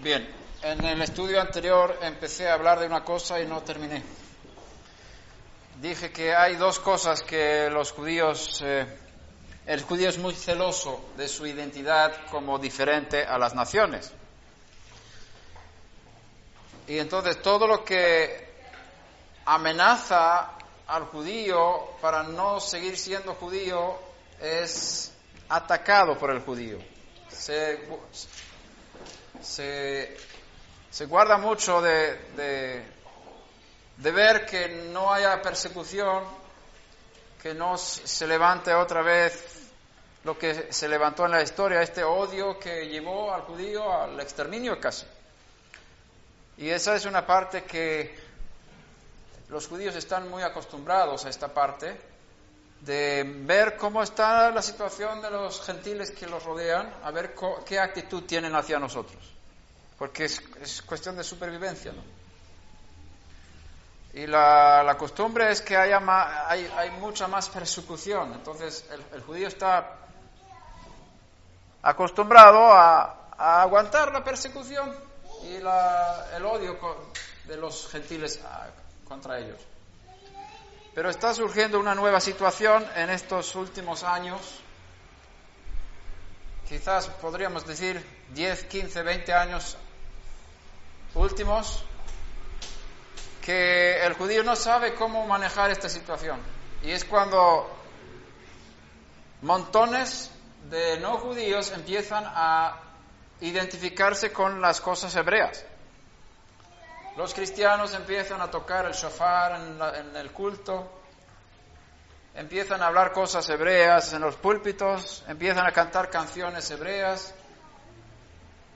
Bien, en el estudio anterior empecé a hablar de una cosa y no terminé. Dije que hay dos cosas que los judíos... el judío es muy celoso de su identidad como diferente a las naciones. Y entonces todo lo que amenaza al judío para no seguir siendo judío es atacado por el judío. Se guarda mucho de ver que no haya persecución, que no se levante otra vez lo que se levantó en la historia, este odio que llevó al judío al exterminio casi. Y esa es una parte que los judíos están muy acostumbrados a esta parte, de ver cómo está la situación de los gentiles que los rodean, a ver qué actitud tienen hacia nosotros. Porque es cuestión de supervivencia, ¿no? Y la costumbre es que hay mucha más persecución. Entonces el judío está acostumbrado a aguantar la persecución y el odio de los gentiles contra ellos. Pero está surgiendo una nueva situación en estos últimos años, quizás podríamos decir 10, 15, 20 años últimos, que el judío no sabe cómo manejar esta situación. Y es cuando montones de no judíos empiezan a identificarse con las cosas hebreas. Los cristianos empiezan a tocar el shofar en el culto, empiezan a hablar cosas hebreas en los púlpitos, empiezan a cantar canciones hebreas,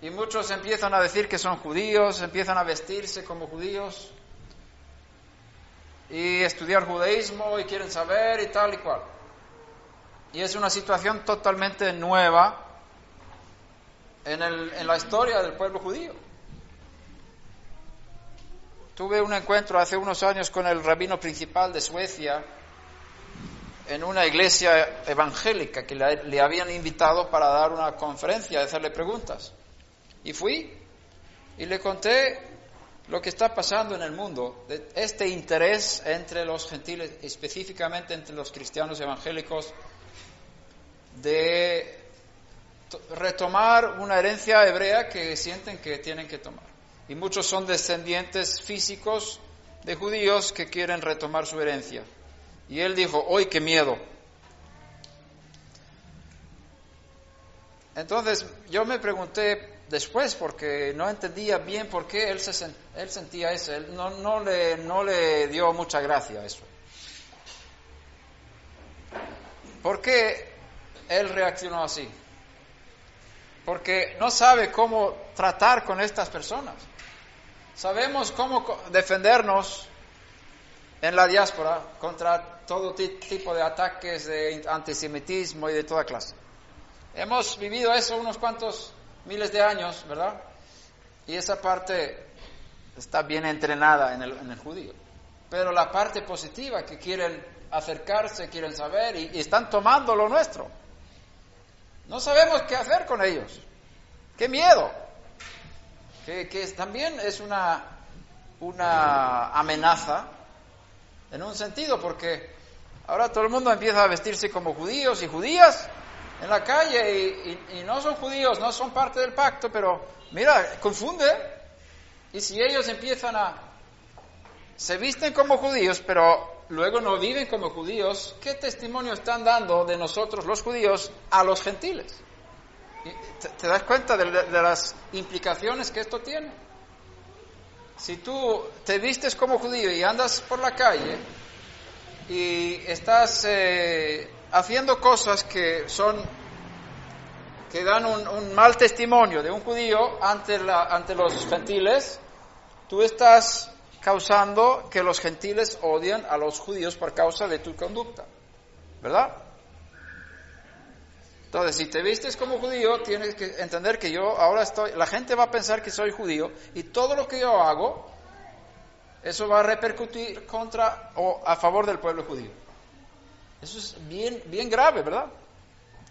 y muchos empiezan a decir que son judíos, empiezan a vestirse como judíos, y estudiar judaísmo, y quieren saber, y tal y cual. Y es una situación totalmente nueva en la historia del pueblo judío. Tuve un encuentro hace unos años con el rabino principal de Suecia en una iglesia evangélica que le habían invitado para dar una conferencia, hacerle preguntas. Y fui y le conté lo que está pasando en el mundo, de este interés entre los gentiles, específicamente entre los cristianos evangélicos, de retomar una herencia hebrea que sienten que tienen que tomar. Y muchos son descendientes físicos de judíos que quieren retomar su herencia. Y él dijo, ¡ay, qué miedo! Entonces yo me pregunté después, porque no entendía bien por qué él sentía eso. Él no le dio mucha gracia a eso. ¿Por qué él reaccionó así? Porque no sabe cómo tratar con estas personas. Sabemos cómo defendernos en la diáspora contra todo tipo de ataques de antisemitismo y de toda clase. Hemos vivido eso unos cuantos miles de años, ¿verdad? Y esa parte está bien entrenada en el judío. Pero la parte positiva, que quieren acercarse, quieren saber y están tomando lo nuestro. No sabemos qué hacer con ellos. ¡Qué miedo! Que también es una amenaza en un sentido, porque ahora todo el mundo empieza a vestirse como judíos y judías en la calle y no son judíos, no son parte del pacto, pero mira, confunde. Y si ellos se visten como judíos, pero luego no viven como judíos, ¿qué testimonio están dando de nosotros los judíos a los gentiles? ¿Te das cuenta de las implicaciones que esto tiene? Si tú te vistes como judío y andas por la calle y estás haciendo cosas que dan un mal testimonio de un judío ante los gentiles, tú estás causando que los gentiles odien a los judíos por causa de tu conducta, ¿verdad? Entonces, si te vistes como judío, tienes que entender que la gente va a pensar que soy judío, y todo lo que yo hago, eso va a repercutir contra o a favor del pueblo judío. Eso es bien, bien grave, ¿verdad?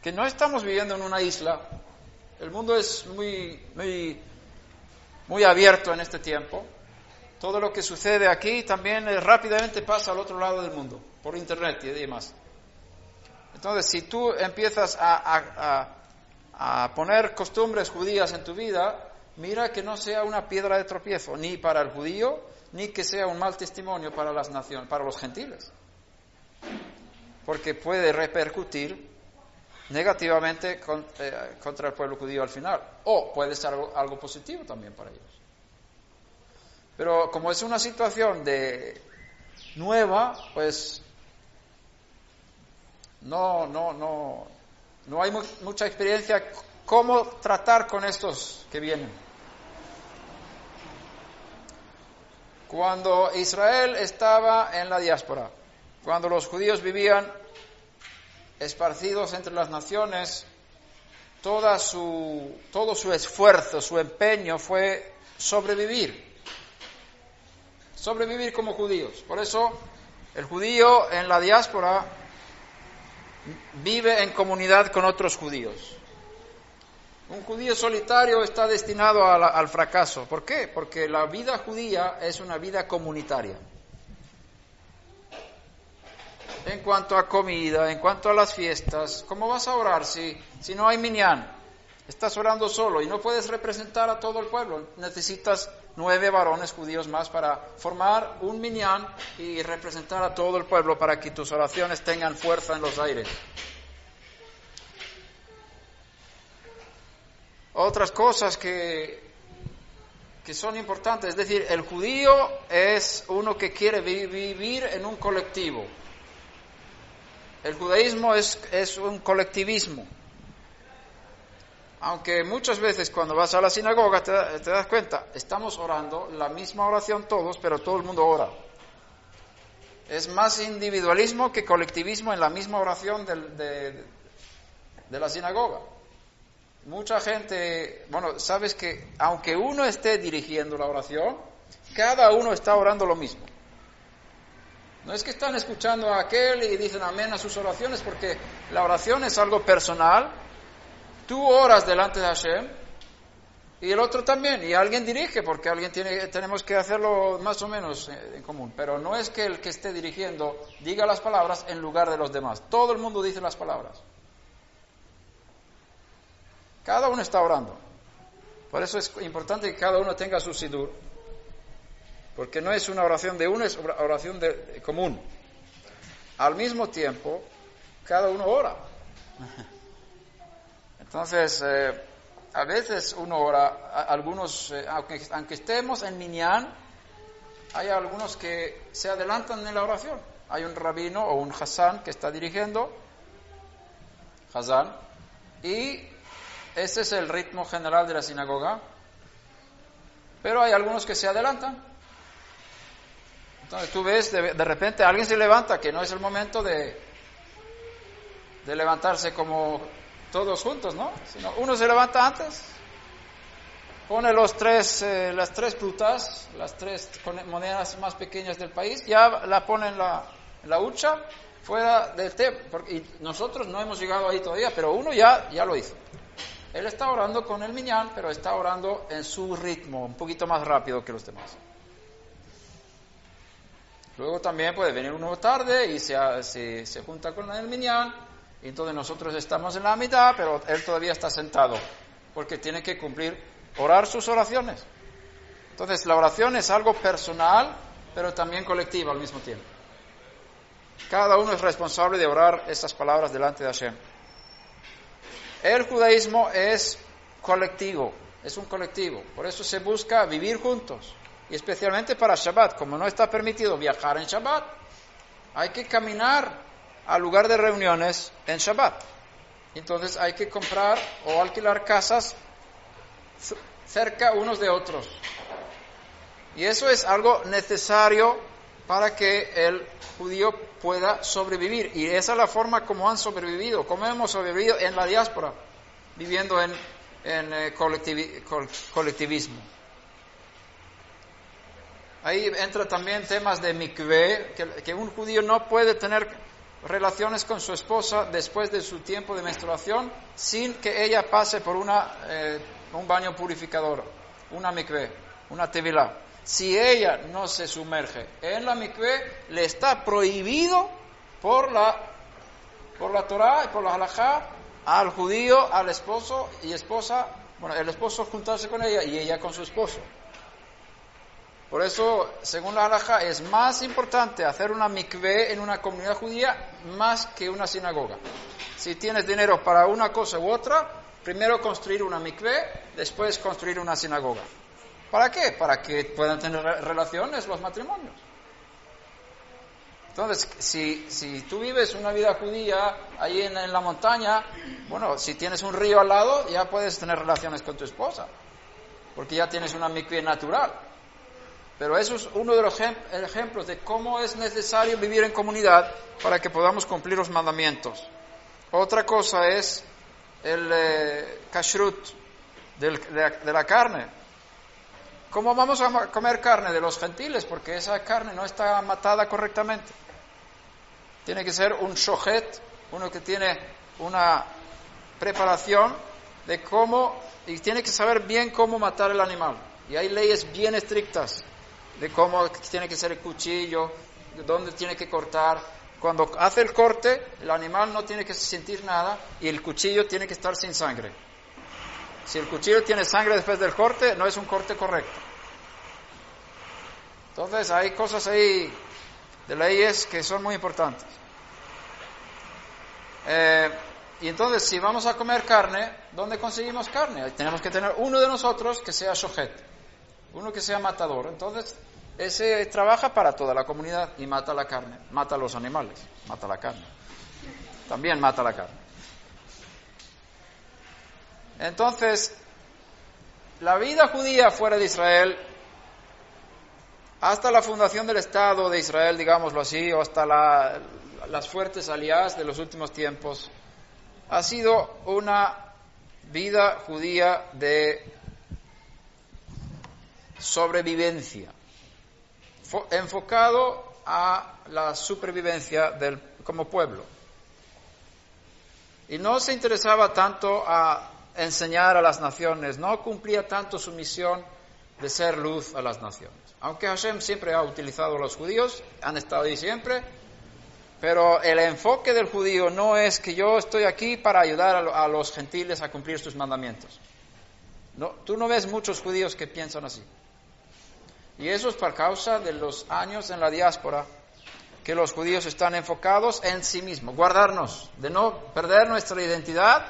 Que no estamos viviendo en una isla. El mundo es muy, muy muy abierto en este tiempo. Todo lo que sucede aquí también rápidamente pasa al otro lado del mundo, por internet y demás. Entonces, si tú empiezas a poner costumbres judías en tu vida, mira que no sea una piedra de tropiezo, ni para el judío, ni que sea un mal testimonio para las naciones, para los gentiles. Porque puede repercutir negativamente contra el pueblo judío al final. O puede ser algo positivo también para ellos. Pero como es una situación nueva, pues no hay mucha experiencia cómo tratar con estos que vienen. Cuando Israel estaba en la diáspora, cuando los judíos vivían esparcidos entre las naciones, todo su esfuerzo, su empeño fue sobrevivir como judíos. Por eso el judío en la diáspora vive en comunidad con otros judíos. Un judío solitario está destinado al fracaso. ¿Por qué? Porque la vida judía es una vida comunitaria. En cuanto a comida, en cuanto a las fiestas, ¿cómo vas a orar si no hay minyan? Estás orando solo y no puedes representar a todo el pueblo. Necesitas 9 varones judíos más para formar un minyan y representar a todo el pueblo para que tus oraciones tengan fuerza en los aires. Otras cosas que son importantes, es decir, el judío es uno que quiere vivir en un colectivo. El judaísmo es un colectivismo. Aunque muchas veces cuando vas a la sinagoga te das cuenta, estamos orando la misma oración todos, pero todo el mundo ora. Es más individualismo que colectivismo en la misma oración de la sinagoga. Mucha gente, sabes que aunque uno esté dirigiendo la oración, cada uno está orando lo mismo. No es que están escuchando a aquel y dicen amén a sus oraciones, porque la oración es algo personal. Tú oras delante de Hashem y el otro también, y alguien dirige, porque tenemos que hacerlo más o menos en común. Pero no es que el que esté dirigiendo diga las palabras en lugar de los demás. Todo el mundo dice las palabras. Cada uno está orando. Por eso es importante que cada uno tenga su sidur. Porque no es una oración de uno, es una oración común. Al mismo tiempo, cada uno ora. Entonces, a veces uno ora, algunos, aunque estemos en minyan, hay algunos que se adelantan en la oración. Hay un rabino o un hazán que está dirigiendo, hazán, y ese es el ritmo general de la sinagoga, pero hay algunos que se adelantan. Entonces tú ves, de repente alguien se levanta, que no es el momento de levantarse como todos juntos, ¿no? Sino uno se levanta antes, pone las tres frutas, las 3 monedas más pequeñas del país, ya la pone en la hucha, fuera del té, y nosotros no hemos llegado ahí todavía, pero uno ya lo hizo. Él está orando con el minyan, pero está orando en su ritmo, un poquito más rápido que los demás. Luego también puede venir uno tarde y se junta con el minyan, y entonces nosotros estamos en la mitad, pero él todavía está sentado, porque tiene que orar sus oraciones. Entonces la oración es algo personal, pero también colectiva al mismo tiempo. Cada uno es responsable de orar esas palabras delante de Hashem. El judaísmo es colectivo, es un colectivo, por eso se busca vivir juntos, y especialmente para Shabbat, como no está permitido viajar en Shabbat, hay que caminar al lugar de reuniones en Shabbat. Entonces hay que comprar o alquilar casas cerca unos de otros. Y eso es algo necesario para que el judío pueda sobrevivir. Y esa es la forma como han sobrevivido, como hemos sobrevivido en la diáspora, viviendo en colectivismo. Ahí entra también temas de mikveh, que un judío no puede tener relaciones con su esposa después de su tiempo de menstruación sin que ella pase por un baño purificador. una mikvé, una tevilá, si ella no se sumerge en la mikvé, le está prohibido por la Torá y por la halajá al judío, al esposo y esposa, bueno, el esposo juntarse con ella y ella con su esposo. Por eso, según la halajá, es más importante hacer una mikvé en una comunidad judía más que una sinagoga. Si tienes dinero para una cosa u otra, primero construir una mikvé, después construir una sinagoga. ¿Para qué? Para que puedan tener relaciones los matrimonios. Entonces, si tú vives una vida judía ahí en la montaña, bueno, si tienes un río al lado, ya puedes tener relaciones con tu esposa, porque ya tienes una mikvé natural. Pero eso es uno de los ejemplos de cómo es necesario vivir en comunidad para que podamos cumplir los mandamientos. Otra cosa es el kashrut de la carne. ¿Cómo vamos a comer carne de los gentiles? Porque esa carne no está matada correctamente. Tiene que ser un shohet, uno que tiene una preparación de cómo, y tiene que saber bien cómo matar el animal. Y hay leyes bien estrictas de cómo tiene que ser el cuchillo, de dónde tiene que cortar. Cuando hace el corte, el animal no tiene que sentir nada y el cuchillo tiene que estar sin sangre. Si el cuchillo tiene sangre después del corte, no es un corte correcto. Entonces hay cosas ahí de leyes que son muy importantes. Y entonces, si vamos a comer carne, ¿dónde conseguimos carne? Tenemos que tener uno de nosotros que sea shohet, uno que sea matador. Entonces, ese trabaja para toda la comunidad y mata la carne, mata a los animales, mata la carne. También mata la carne. Entonces, la vida judía fuera de Israel, hasta la fundación del Estado de Israel, digámoslo así, o hasta las fuertes aliadas de los últimos tiempos, ha sido una vida judía de sobrevivencia, enfocado a la supervivencia como pueblo. Y no se interesaba tanto a enseñar a las naciones, no cumplía tanto su misión de ser luz a las naciones. Aunque Hashem siempre ha utilizado a los judíos, han estado ahí siempre, pero el enfoque del judío no es que yo estoy aquí para ayudar a los gentiles a cumplir sus mandamientos. No, tú no ves muchos judíos que piensan así. Y eso es por causa de los años en la diáspora, que los judíos están enfocados en sí mismos, guardarnos, de no perder nuestra identidad,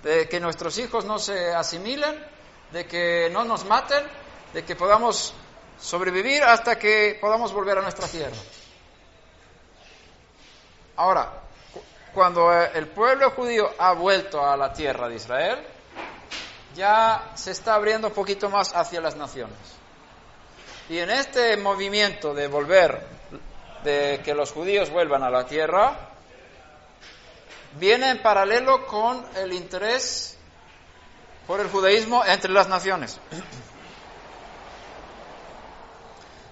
de que nuestros hijos no se asimilen, de que no nos maten, de que podamos sobrevivir hasta que podamos volver a nuestra tierra. Ahora, cuando el pueblo judío ha vuelto a la tierra de Israel, ya se está abriendo un poquito más hacia las naciones. Y en este movimiento de volver, de que los judíos vuelvan a la tierra, viene en paralelo con el interés por el judaísmo entre las naciones.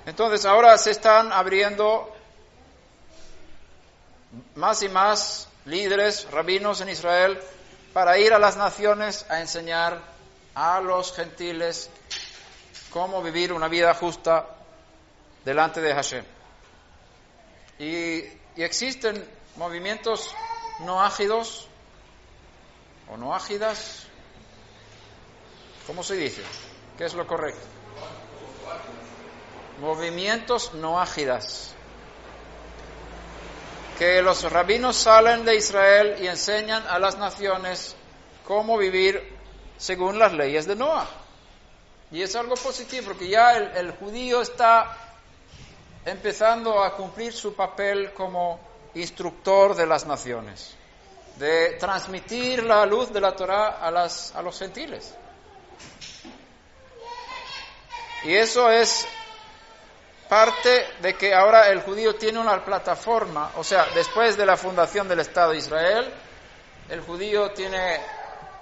Entonces ahora se están abriendo más y más líderes, rabinos en Israel, para ir a las naciones a enseñar a los gentiles cómo vivir una vida justa delante de Hashem. Y existen movimientos no ágidos o no ágidas. ¿Cómo se dice? ¿Qué es lo correcto? Movimientos no ágidas. Que los rabinos salen de Israel y enseñan a las naciones cómo vivir según las leyes de Noah. Y es algo positivo, porque ya el judío está empezando a cumplir su papel como instructor de las naciones, de transmitir la luz de la Torá a los gentiles. Y eso es parte de que ahora el judío tiene una plataforma, o sea, después de la fundación del Estado de Israel, el judío tiene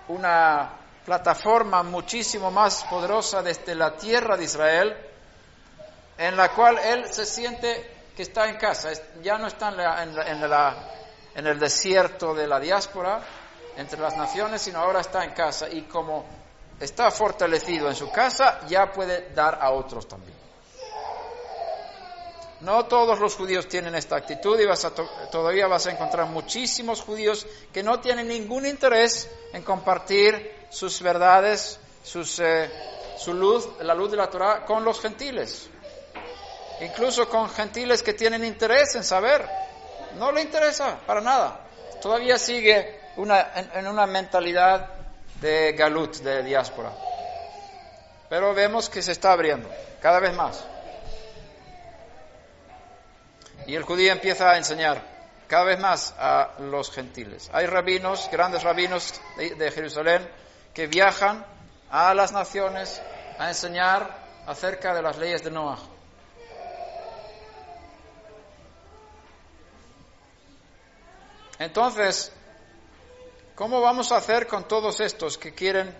una plataforma muchísimo más poderosa desde la tierra de Israel, en la cual él se siente que está en casa, ya no está en el desierto de la diáspora entre las naciones, sino ahora está en casa. Y como está fortalecido en su casa, ya puede dar a otros también. No todos los judíos tienen esta actitud y todavía vas a encontrar muchísimos judíos que no tienen ningún interés en compartir sus verdades, su luz, la luz de la Torá, con los gentiles. Incluso con gentiles que tienen interés en saber. No le interesa para nada. Todavía sigue en una mentalidad de galut, de diáspora. Pero vemos que se está abriendo cada vez más. Y el judío empieza a enseñar cada vez más a los gentiles. Hay rabinos, grandes rabinos de Jerusalén, que viajan a las naciones a enseñar acerca de las leyes de Noaj. Entonces, ¿cómo vamos a hacer con todos estos que quieren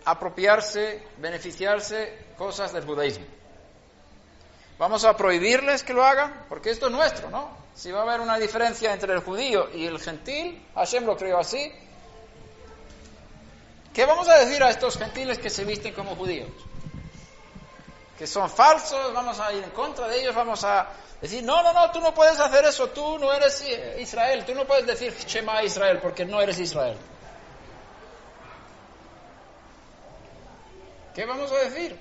apropiarse, beneficiarse cosas del judaísmo? ¿Vamos a prohibirles que lo hagan? Porque esto es nuestro, ¿no? Si va a haber una diferencia entre el judío y el gentil, Hashem lo creó así. ¿Qué vamos a decir a estos gentiles que se visten como judíos? Que son falsos, vamos a ir en contra de ellos, vamos a decir, no, tú no puedes hacer eso, tú no eres Israel, tú no puedes decir Shema Israel porque no eres Israel. ¿Qué vamos a decir?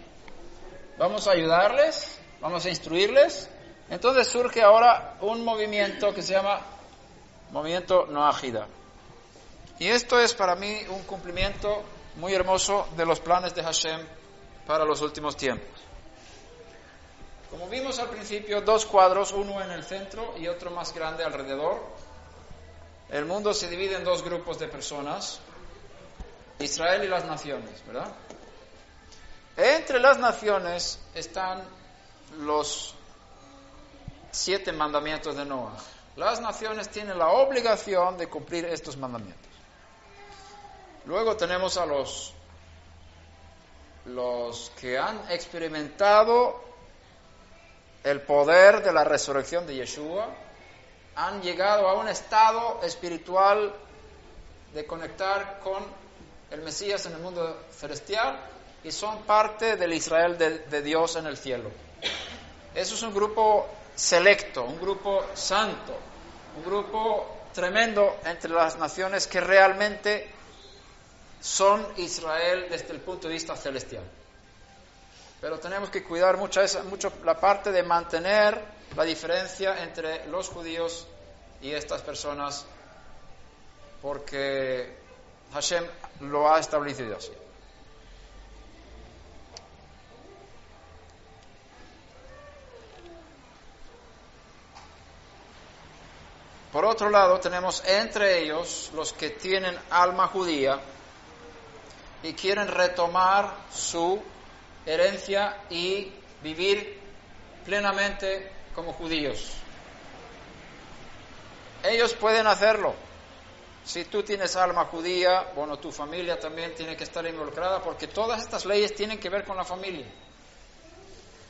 ¿Vamos a ayudarles? ¿Vamos a instruirles? Entonces surge ahora un movimiento que se llama Movimiento Noahida. Y esto es para mí un cumplimiento muy hermoso de los planes de Hashem para los últimos tiempos. Como vimos al principio, dos cuadros, uno en el centro y otro más grande alrededor. El mundo se divide en dos grupos de personas, Israel y las naciones, ¿verdad? Entre las naciones están los 7 mandamientos de Noah. Las naciones tienen la obligación de cumplir estos mandamientos. Luego tenemos a los que han experimentado el poder de la resurrección de Yeshua, han llegado a un estado espiritual de conectar con el Mesías en el mundo celestial y son parte del Israel de Dios en el cielo. Eso es un grupo selecto, un grupo santo, un grupo tremendo entre las naciones que realmente son Israel desde el punto de vista celestial. Pero tenemos que cuidar mucho la parte de mantener la diferencia entre los judíos y estas personas, porque Hashem lo ha establecido así. Por otro lado, tenemos entre ellos los que tienen alma judía y quieren retomar su herencia y vivir plenamente como judíos. Ellos pueden hacerlo. Si tú tienes alma judía, bueno, tu familia también tiene que estar involucrada porque todas estas leyes tienen que ver con la familia.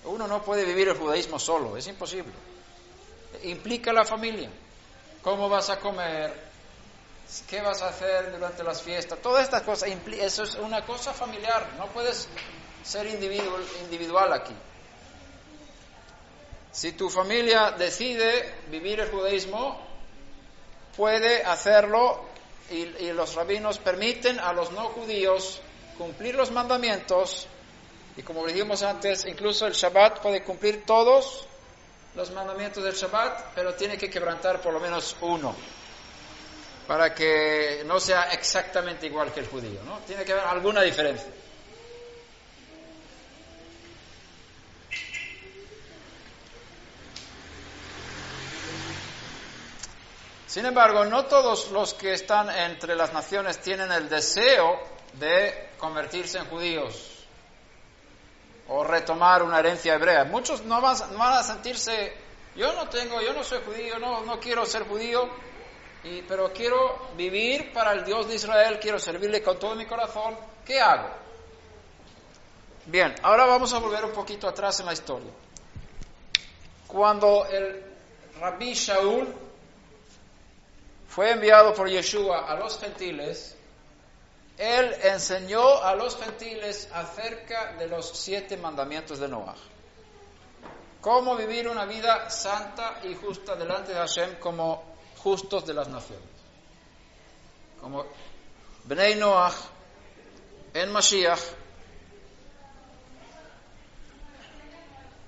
Uno no puede vivir el judaísmo solo, es imposible. Implica la familia. ¿Cómo vas a comer? ¿Qué vas a hacer durante las fiestas? Todas estas cosas, eso es una cosa familiar. No puedes ser individual aquí. Si tu familia decide vivir el judaísmo, puede hacerlo y los rabinos permiten a los no judíos cumplir los mandamientos y como dijimos antes, incluso el Shabbat puede cumplir todos los mandamientos del Shabbat, pero tiene que quebrantar por lo menos uno para que no sea exactamente igual que el judío, ¿no? Tiene que haber alguna diferencia. Sin embargo, no todos los que están entre las naciones tienen el deseo de convertirse en judíos o retomar una herencia hebrea. Muchos no van a sentirse, yo no soy judío, no quiero ser judío, pero quiero vivir para el Dios de Israel, quiero servirle con todo mi corazón. ¿Qué hago? Bien, ahora vamos a volver un poquito atrás en la historia. Cuando el Rabí Shaul fue enviado por Yeshua a los gentiles, él enseñó a los gentiles acerca de los 7 mandamientos de Noah. Cómo vivir una vida santa y justa delante de Hashem como justos de las naciones. Como Bnei Noach en Mashiach.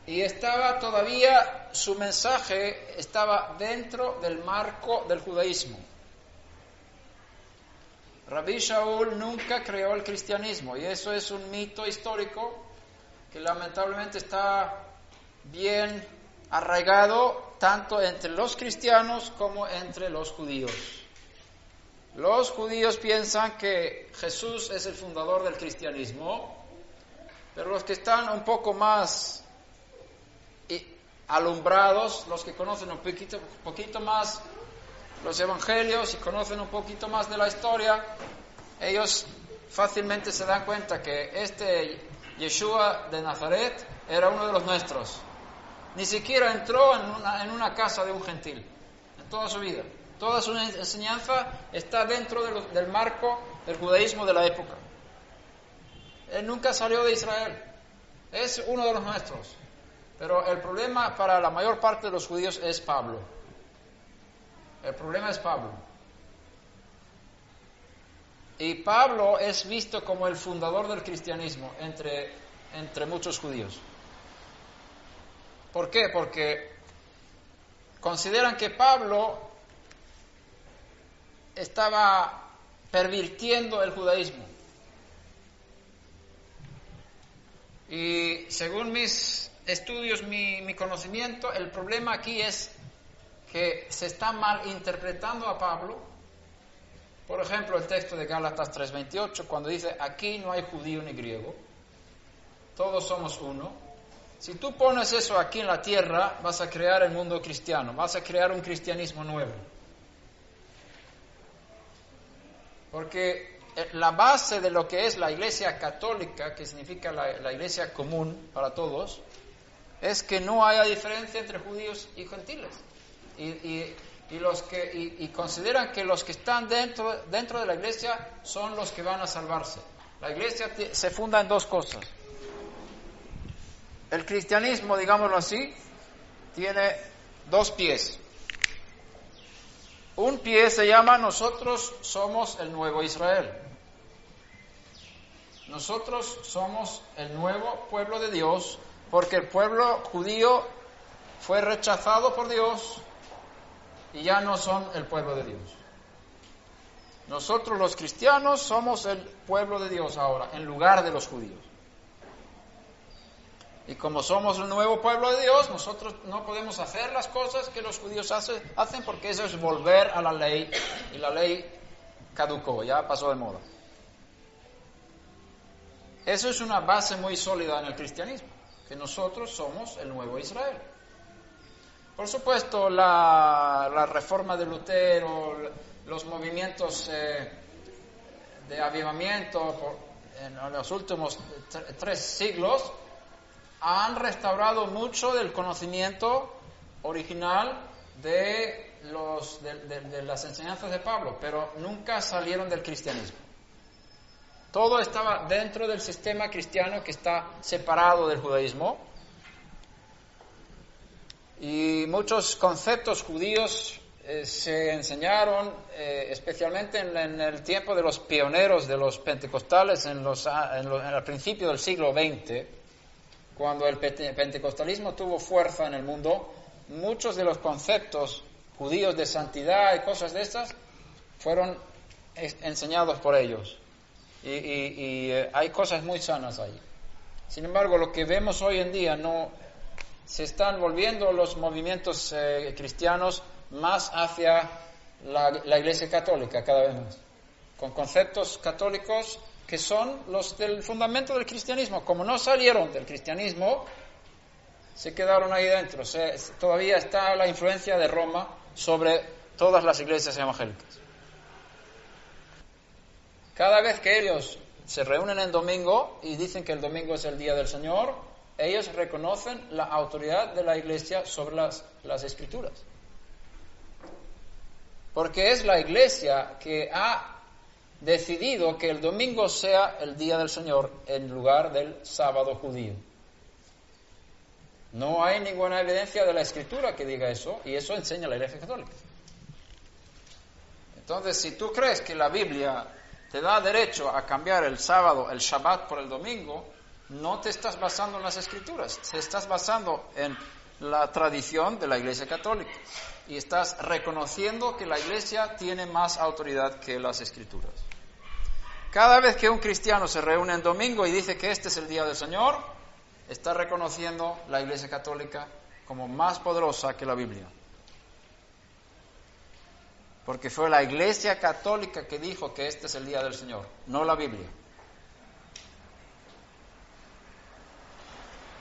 Y estaba todavía, su mensaje estaba dentro del marco del judaísmo. Rabbi Shaul nunca creó el cristianismo y eso es un mito histórico que lamentablemente está bien arraigado tanto entre los cristianos como entre los judíos. Los judíos piensan que Jesús es el fundador del cristianismo, pero los que están un poco más alumbrados, los que conocen un poquito más los evangelios y conocen un poquito más de la historia, ellos fácilmente se dan cuenta que este Yeshua de Nazaret era uno de los nuestros. Ni siquiera entró en una casa de un gentil en toda su vida. Toda su enseñanza está dentro del marco del judaísmo de la época. Él nunca salió de Israel. Es uno de los nuestros. Pero el problema para la mayor parte de los judíos es Pablo. El problema es Pablo. Y Pablo es visto como el fundador del cristianismo entre muchos judíos. ¿Por qué? Porque consideran que Pablo estaba pervirtiendo el judaísmo. Y según mis estudios, mi conocimiento, el problema aquí es que se está mal interpretando a Pablo. Por ejemplo, el texto de Gálatas 3:28, cuando dice, aquí no hay judío ni griego, todos somos uno. Si tú pones eso aquí en la tierra, vas a crear el mundo cristiano, vas a crear un cristianismo nuevo. Porque la base de lo que es la Iglesia católica, que significa la Iglesia común para todos, es que no haya diferencia entre judíos y gentiles. Y consideran que los que están dentro de la Iglesia son los que van a salvarse. La Iglesia se funda en 2 cosas. El cristianismo, digámoslo así, tiene 2 pies. Un pie se llama nosotros somos el nuevo Israel. Nosotros somos el nuevo pueblo de Dios porque el pueblo judío fue rechazado por Dios y ya no son el pueblo de Dios. Nosotros los cristianos somos el pueblo de Dios ahora, en lugar de los judíos. Y como somos el nuevo pueblo de Dios, nosotros no podemos hacer las cosas que los judíos hacen porque eso es volver a la ley, y la ley caducó, ya pasó de moda. Eso es una base muy sólida en el cristianismo, que nosotros somos el nuevo Israel. Por supuesto, la reforma de Lutero, los movimientos de avivamiento en los últimos 3 siglos han restaurado mucho del conocimiento original de las enseñanzas de Pablo, pero nunca salieron del cristianismo. Todo estaba dentro del sistema cristiano que está separado del judaísmo. Y muchos conceptos judíos se enseñaron, especialmente en el tiempo de los pioneros de los pentecostales, al principio del siglo XX, cuando el pentecostalismo tuvo fuerza en el mundo. Muchos de los conceptos judíos de santidad y cosas de estas fueron enseñados por ellos. Y hay cosas muy sanas ahí. Sin embargo, lo que vemos hoy en día se están volviendo los movimientos cristianos más hacia la Iglesia católica cada vez más, con conceptos católicos que son los del fundamento del cristianismo. Como no salieron del cristianismo, se quedaron ahí dentro. Todavía está la influencia de Roma sobre todas las iglesias evangélicas. Cada vez que ellos se reúnen en domingo y dicen que el domingo es el día del Señor, ellos reconocen la autoridad de la Iglesia sobre las Escrituras. Porque es la Iglesia que ha decidido que el domingo sea el día del Señor en lugar del sábado judío. No hay ninguna evidencia de la Escritura que diga eso, y eso enseña la Iglesia Católica. Entonces, si tú crees que la Biblia te da derecho a cambiar el sábado, el Shabbat, por el domingo, no te estás basando en las Escrituras, te estás basando en la tradición de la Iglesia Católica y estás reconociendo que la Iglesia tiene más autoridad que las Escrituras. Cada vez que un cristiano se reúne en domingo y dice que este es el día del Señor, está reconociendo la Iglesia Católica como más poderosa que la Biblia. Porque fue la Iglesia Católica que dijo que este es el día del Señor, no la Biblia.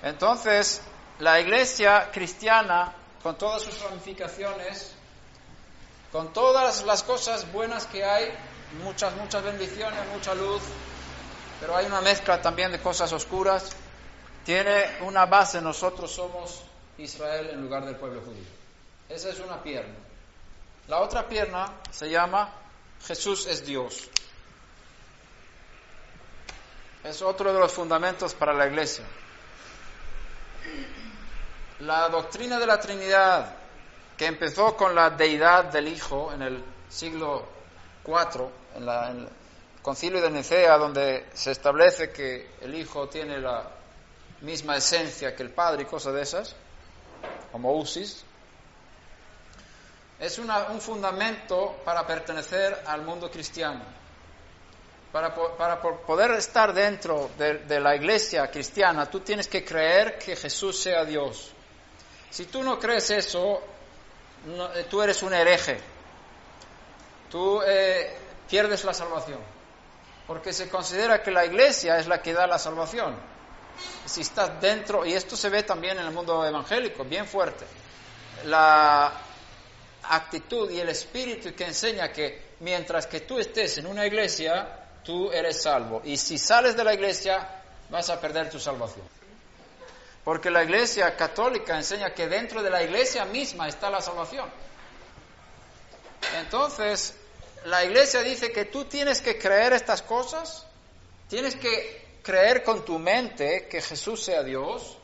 Entonces, la Iglesia cristiana, con todas sus ramificaciones, con todas las cosas buenas que hay, muchas bendiciones, mucha luz, pero hay una mezcla también de cosas oscuras, tiene una base: nosotros somos Israel en lugar del pueblo judío. Esa es una pierna. La otra pierna se llama Jesús es Dios. Es otro de los fundamentos para la Iglesia. La doctrina de la Trinidad, que empezó con la deidad del Hijo en el siglo IV, en el Concilio de Nicea, donde se establece que el Hijo tiene la misma esencia que el Padre y cosas de esas, como Usis, es un fundamento para pertenecer al mundo cristiano. Para poder estar dentro de la iglesia cristiana, tú tienes que creer que Jesús sea Dios. Si tú no crees eso, tú eres un hereje. Tú pierdes la salvación. Porque se considera que la iglesia es la que da la salvación. Si estás dentro, y esto se ve también en el mundo evangélico, bien fuerte, la actitud y el espíritu que enseña que mientras que tú estés en una iglesia, tú eres salvo. Y si sales de la iglesia, vas a perder tu salvación. Porque la Iglesia Católica enseña que dentro de la iglesia misma está la salvación. Entonces, la iglesia dice que tú tienes que creer estas cosas, tienes que creer con tu mente que Jesús sea Dios,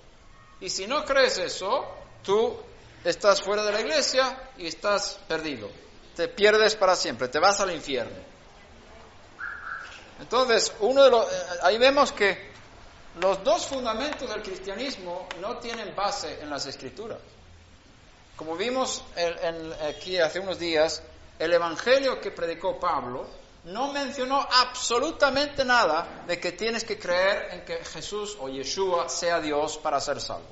y si no crees eso, tú estás fuera de la iglesia y estás perdido. Te pierdes para siempre, te vas al infierno. Entonces, ahí vemos que los dos fundamentos del cristianismo no tienen base en las Escrituras. Como vimos aquí hace unos días, el evangelio que predicó Pablo no mencionó absolutamente nada de que tienes que creer en que Jesús o Yeshua sea Dios para ser salvo.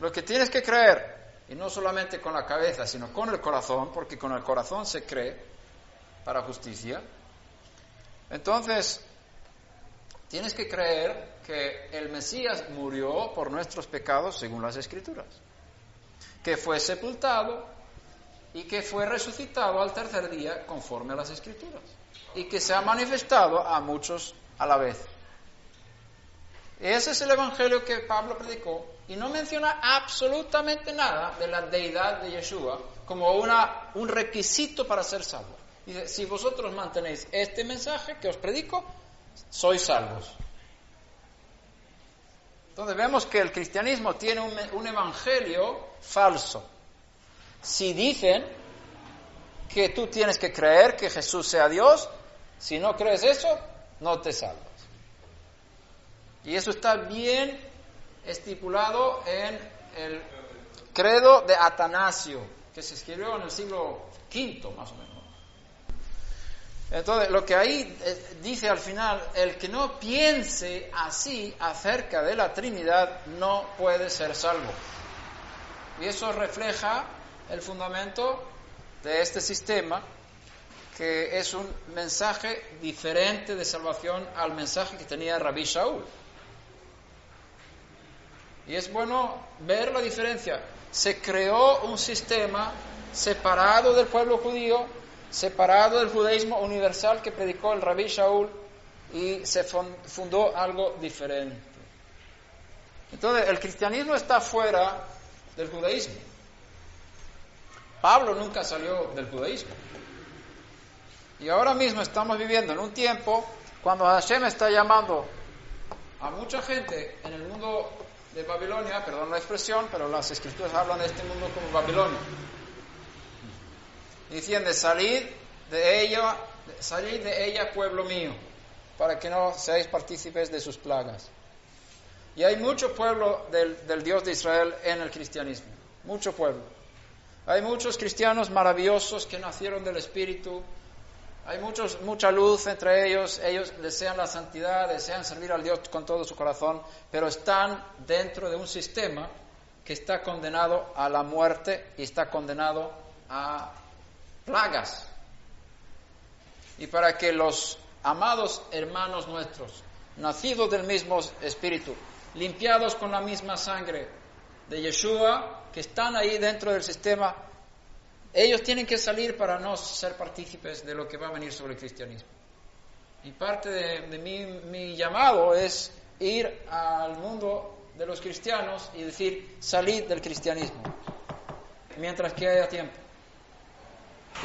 Lo que tienes que creer, y no solamente con la cabeza, sino con el corazón, porque con el corazón se cree para justicia. Entonces, tienes que creer que el Mesías murió por nuestros pecados según las Escrituras, que fue sepultado y que fue resucitado al tercer día conforme a las Escrituras, y que se ha manifestado a muchos a la vez. Ese es el evangelio que Pablo predicó, y no menciona absolutamente nada de la deidad de Yeshua como un requisito para ser salvo. Dice, si vosotros mantenéis este mensaje que os predico, sois salvos. Entonces vemos que el cristianismo tiene un evangelio falso. Si dicen que tú tienes que creer que Jesús sea Dios, si no crees eso, no te salvas. Y eso está bien estipulado en el credo de Atanasio, que se escribió en el siglo V, más o menos. Entonces, lo que ahí dice al final, el que no piense así acerca de la Trinidad no puede ser salvo. Y eso refleja el fundamento de este sistema, que es un mensaje diferente de salvación al mensaje que tenía Rabí Shaul. Y es bueno ver la diferencia. Se creó un sistema separado del pueblo judío, separado del judaísmo universal que predicó el Rabí Shaul, y se fundó algo diferente. Entonces, el cristianismo está fuera del judaísmo. Pablo nunca salió del judaísmo. Y ahora mismo estamos viviendo en un tiempo cuando Hashem está llamando a mucha gente en el mundo de Babilonia, perdón la expresión, pero las escrituras hablan de este mundo como Babilonia, diciendo: salid de ella, pueblo mío, para que no seáis partícipes de sus plagas. Y hay mucho pueblo del Dios de Israel en el cristianismo, mucho pueblo. Hay muchos cristianos maravillosos que nacieron del Espíritu. Hay mucha luz entre ellos desean la santidad, desean servir al Dios con todo su corazón, pero están dentro de un sistema que está condenado a la muerte y está condenado a plagas. Y para que los amados hermanos nuestros, nacidos del mismo Espíritu, limpiados con la misma sangre de Yeshua, que están ahí dentro del sistema, ellos tienen que salir para no ser partícipes de lo que va a venir sobre el cristianismo. Y parte de mi llamado es ir al mundo de los cristianos y decir: salid del cristianismo, mientras que haya tiempo.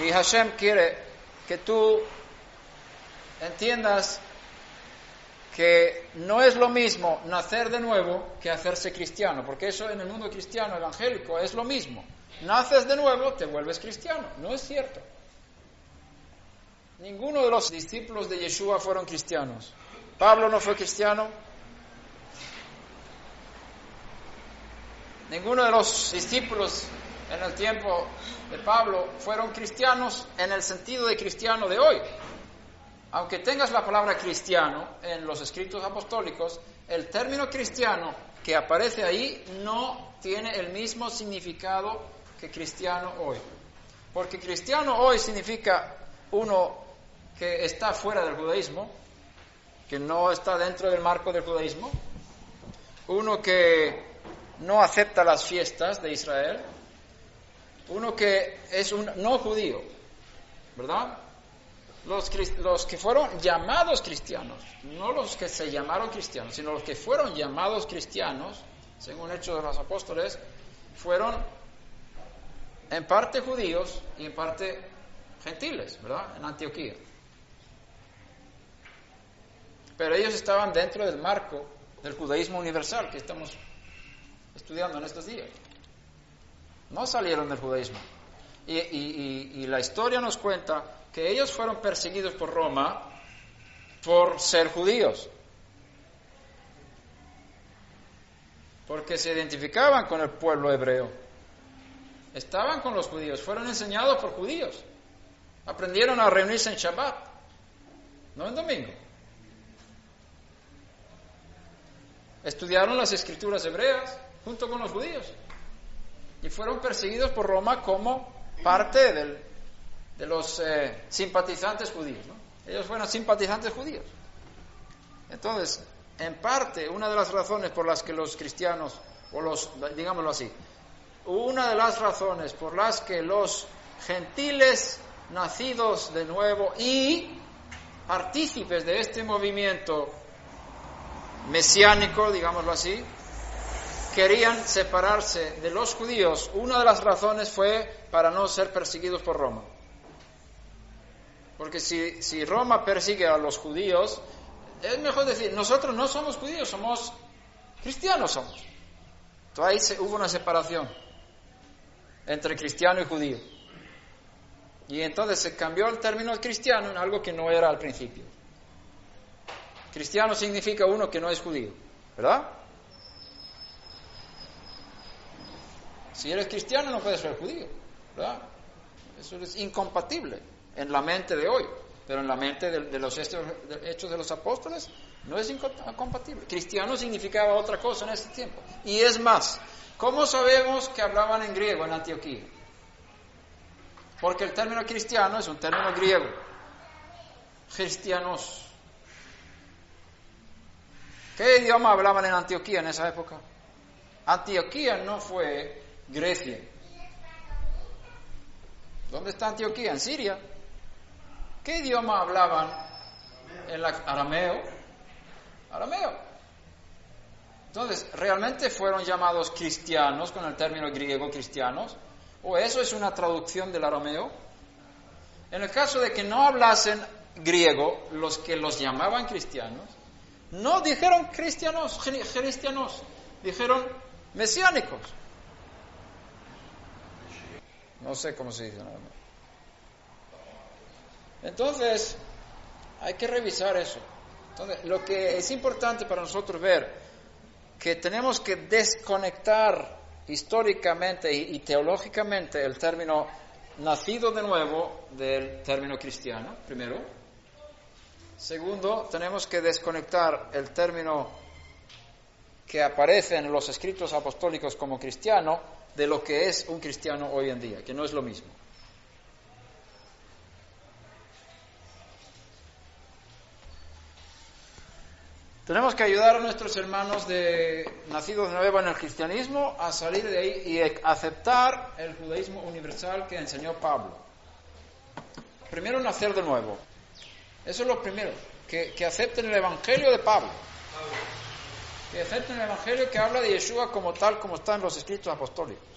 Y Hashem quiere que tú entiendas que no es lo mismo nacer de nuevo que hacerse cristiano, porque eso en el mundo cristiano evangélico es lo mismo. Naces de nuevo, te vuelves cristiano. No es cierto. Ninguno de los discípulos de Yeshua fueron cristianos. Pablo no fue cristiano. Ninguno de los discípulos en el tiempo de Pablo fueron cristianos en el sentido de cristiano de hoy. Aunque tengas la palabra cristiano en los escritos apostólicos, el término cristiano que aparece ahí no tiene el mismo significado que cristiano hoy. Porque cristiano hoy significa uno que está fuera del judaísmo, que no está dentro del marco del judaísmo, uno que no acepta las fiestas de Israel, uno que es un no judío, ¿verdad? Los que fueron llamados cristianos, no los que se llamaron cristianos, sino los que fueron llamados cristianos, según Hechos de los Apóstoles, fueron en parte judíos y en parte gentiles, ¿verdad? En Antioquía. Pero ellos estaban dentro del marco del judaísmo universal que estamos estudiando en estos días. No salieron del judaísmo. Y la historia nos cuenta que ellos fueron perseguidos por Roma por ser judíos, porque se identificaban con el pueblo hebreo. Estaban con los judíos, fueron enseñados por judíos. Aprendieron a reunirse en Shabbat, no en domingo. Estudiaron las escrituras hebreas junto con los judíos. Y fueron perseguidos por Roma como parte de los simpatizantes judíos, ¿no? Ellos fueron simpatizantes judíos. Entonces, en parte, una de las razones por las que los cristianos, digámoslo así, una de las razones por las que los gentiles nacidos de nuevo y partícipes de este movimiento mesiánico, digámoslo así, querían separarse de los judíos, una de las razones fue para no ser perseguidos por Roma. Porque si Roma persigue a los judíos, es mejor decir: nosotros no somos judíos, somos cristianos somos. Entonces ahí hubo una separación entre cristiano y judío. Y entonces se cambió el término cristiano en algo que no era al principio. Cristiano significa uno que no es judío, ¿verdad? Si eres cristiano no puedes ser judío, ¿verdad? Eso es incompatible en la mente de hoy, pero en la mente de los hechos de los apóstoles no es incompatible. Cristiano significaba otra cosa en ese tiempo. Y es más, ¿cómo sabemos que hablaban en griego en Antioquía? Porque el término cristiano es un término griego. Cristianos. ¿Qué idioma hablaban en Antioquía en esa época? Antioquía no fue Grecia. ¿Dónde está Antioquía? En Siria. ¿Qué idioma hablaban? Arameo. Entonces, ¿realmente fueron llamados cristianos con el término griego cristianos? ¿O eso es una traducción del arameo? En el caso de que no hablasen griego, los que los llamaban cristianos, no dijeron cristianos, dijeron mesiánicos. No sé cómo se dice nada más. Entonces, hay que revisar eso. Entonces, lo que es importante para nosotros ver, que tenemos que desconectar históricamente y teológicamente el término nacido de nuevo del término cristiano, primero. Segundo, tenemos que desconectar el término que aparece en los escritos apostólicos como cristiano de lo que es un cristiano hoy en día, que no es lo mismo. Tenemos que ayudar a nuestros hermanos nacidos de nuevo en el cristianismo a salir de ahí y aceptar el judaísmo universal que enseñó Pablo. Primero, nacer de nuevo. Eso es lo primero, que acepten el evangelio de Pablo. Que acepten el evangelio que habla de Yeshua como tal, como está en los escritos apostólicos.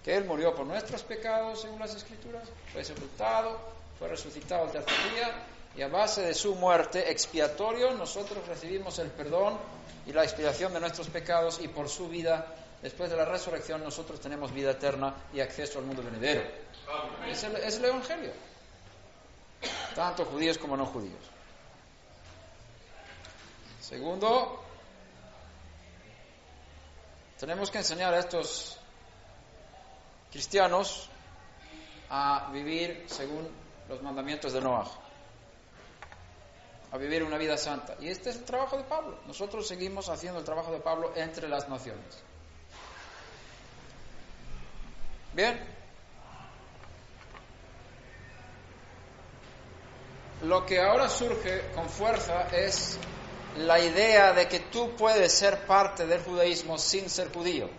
Que Él murió por nuestros pecados, según las escrituras, fue sepultado, fue resucitado al tercer día, y a base de su muerte expiatorio nosotros recibimos el perdón y la expiación de nuestros pecados, y por su vida, después de la resurrección, nosotros tenemos vida eterna y acceso al mundo venidero. Es el evangelio, tanto judíos como no judíos. Segundo, tenemos que enseñar a estos cristianos a vivir según los mandamientos de Noaj, a vivir una vida santa. Y este es el trabajo de Pablo. Nosotros seguimos haciendo el trabajo de Pablo entre las naciones. Bien. Lo que ahora surge con fuerza es la idea de que tú puedes ser parte del judaísmo sin ser judío.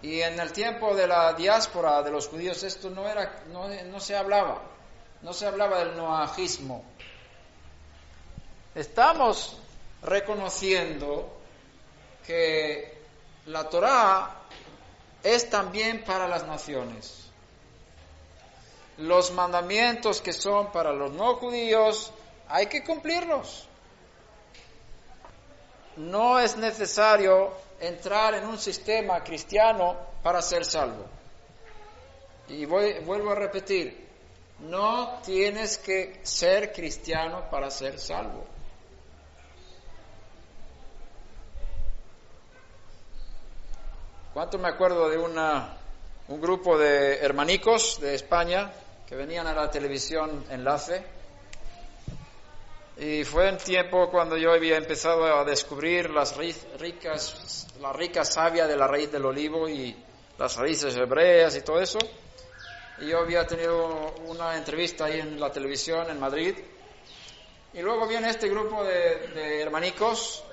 Y en el tiempo de la diáspora de los judíos esto no se hablaba del noajismo. Estamos reconociendo que la Torá es también para las naciones. Los mandamientos que son para los no judíos hay que cumplirlos. No es necesario entrar en un sistema cristiano para ser salvo. Y vuelvo a repetir, no tienes que ser cristiano para ser salvo. ¿Cuánto me acuerdo de un grupo de hermanicos de España que venían a la televisión Enlace? Y fue en tiempo cuando yo había empezado a descubrir la rica savia de la raíz del olivo y las raíces hebreas y todo eso. Y yo había tenido una entrevista ahí en la televisión en Madrid. Y luego viene este grupo de hermanicos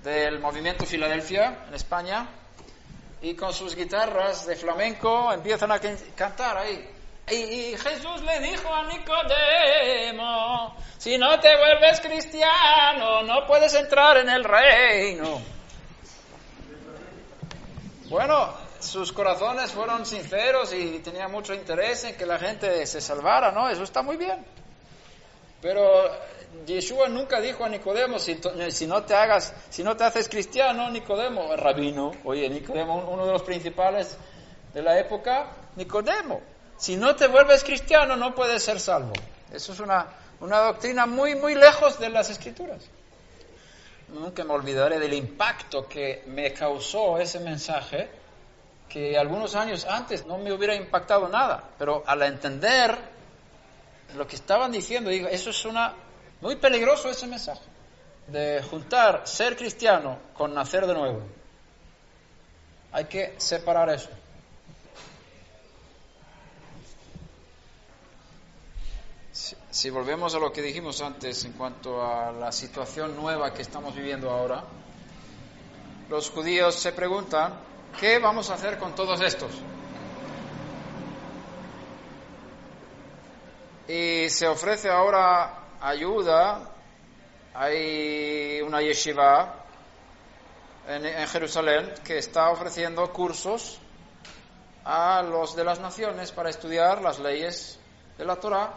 del movimiento Filadelfia en España, y con sus guitarras de flamenco empiezan a cantar ahí. Y Jesús le dijo a Nicodemo: si no te vuelves cristiano, no puedes entrar en el reino. Bueno, sus corazones fueron sinceros y tenían mucho interés en que la gente se salvara, ¿no? Eso está muy bien. Pero Yeshua nunca dijo a Nicodemo: si no te haces cristiano, Nicodemo, rabino, oye, Nicodemo, uno de los principales de la época, Nicodemo, si no te vuelves cristiano, no puedes ser salvo. Eso es una doctrina muy, muy lejos de las Escrituras. Nunca me olvidaré del impacto que me causó ese mensaje, que algunos años antes no me hubiera impactado nada, pero al entender lo que estaban diciendo, digo, eso es muy peligroso, ese mensaje, de juntar ser cristiano con nacer de nuevo. Hay que separar eso. Si volvemos a lo que dijimos antes en cuanto a la situación nueva que estamos viviendo ahora, los judíos se preguntan: ¿qué vamos a hacer con todos estos? Y se ofrece ahora ayuda. Hay una yeshiva en Jerusalén que está ofreciendo cursos a los de las naciones para estudiar las leyes de la Torá,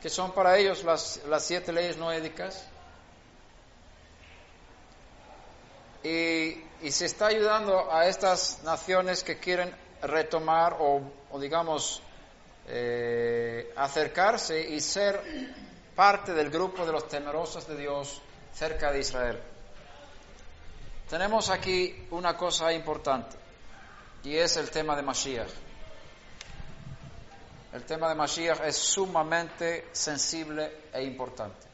que son para ellos las 7 leyes noédicas. Y se está ayudando a estas naciones que quieren retomar o digamos, acercarse y ser parte del grupo de los temerosos de Dios cerca de Israel. Tenemos aquí una cosa importante, y es el tema de Mashiach. El tema de Mashiach es sumamente sensible e importante.